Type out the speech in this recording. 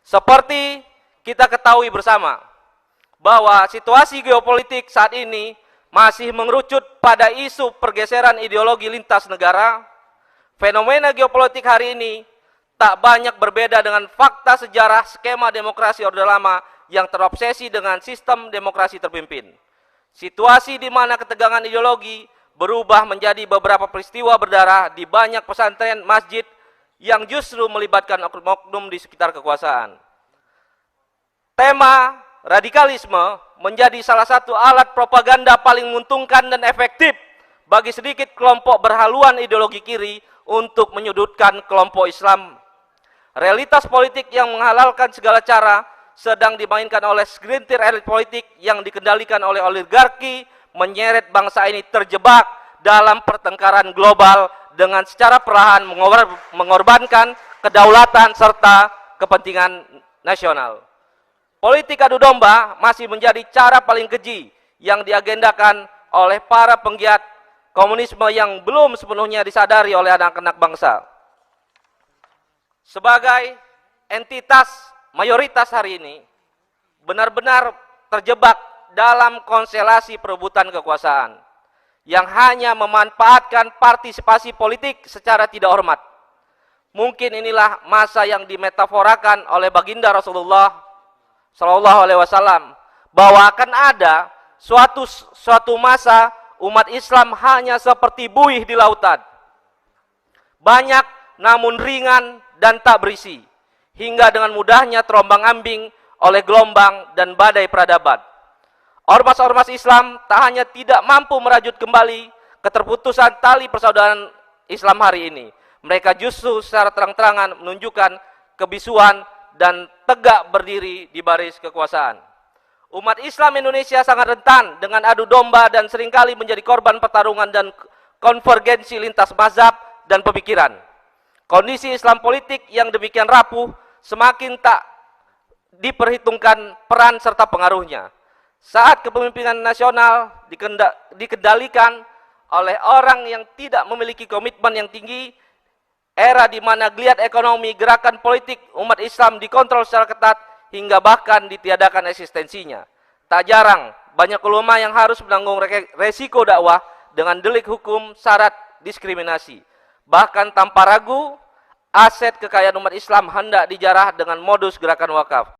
Seperti kita ketahui bersama bahwa situasi geopolitik saat ini masih mengerucut pada isu pergeseran ideologi lintas negara. Fenomena geopolitik hari ini tak banyak berbeda dengan fakta sejarah skema demokrasi Orde Lama yang terobsesi dengan sistem demokrasi terpimpin. Situasi di mana ketegangan ideologi berubah menjadi beberapa peristiwa berdarah di banyak pesantren, masjid yang justru melibatkan oknum-oknum di sekitar kekuasaan. Tema radikalisme menjadi salah satu alat propaganda paling menguntungkan dan efektif bagi sedikit kelompok berhaluan ideologi kiri untuk menyudutkan kelompok Islam. Realitas politik yang menghalalkan segala cara sedang dimainkan oleh segelintir elit politik yang dikendalikan oleh oligarki, menyeret bangsa ini terjebak dalam pertengkaran global dengan secara perlahan mengorbankan kedaulatan serta kepentingan nasional. Politik adu domba masih menjadi cara paling keji yang diagendakan oleh para penggiat komunisme yang belum sepenuhnya disadari oleh anak-anak bangsa. Sebagai entitas mayoritas hari ini benar-benar terjebak dalam konstelasi perebutan kekuasaan yang hanya memanfaatkan partisipasi politik secara tidak hormat. Mungkin inilah masa yang dimetaforakan oleh baginda Rasulullah Shallallahu Alaihi Wasallam bahwa akan ada suatu masa umat Islam hanya seperti buih di lautan, banyak namun ringan dan tak berisi, hingga dengan mudahnya terombang-ambing oleh gelombang dan badai peradaban. Ormas-ormas Islam tak hanya tidak mampu merajut kembali keterputusan tali persaudaraan Islam hari ini, mereka justru secara terang-terangan menunjukkan kebisuan dan tegak berdiri di baris kekuasaan. Umat Islam Indonesia sangat rentan dengan adu domba dan seringkali menjadi korban pertarungan dan konvergensi lintas mazhab dan pemikiran. Kondisi Islam politik yang demikian rapuh semakin tak diperhitungkan peran serta pengaruhnya. Saat kepemimpinan nasional dikendalikan oleh orang yang tidak memiliki komitmen yang tinggi, era di mana geliat ekonomi, gerakan politik umat Islam dikontrol secara ketat hingga bahkan ditiadakan eksistensinya. Tak jarang banyak ulama yang harus menanggung resiko dakwah dengan delik hukum syarat diskriminasi. Bahkan tanpa ragu, aset kekayaan umat Islam hendak dijarah dengan modus gerakan wakaf.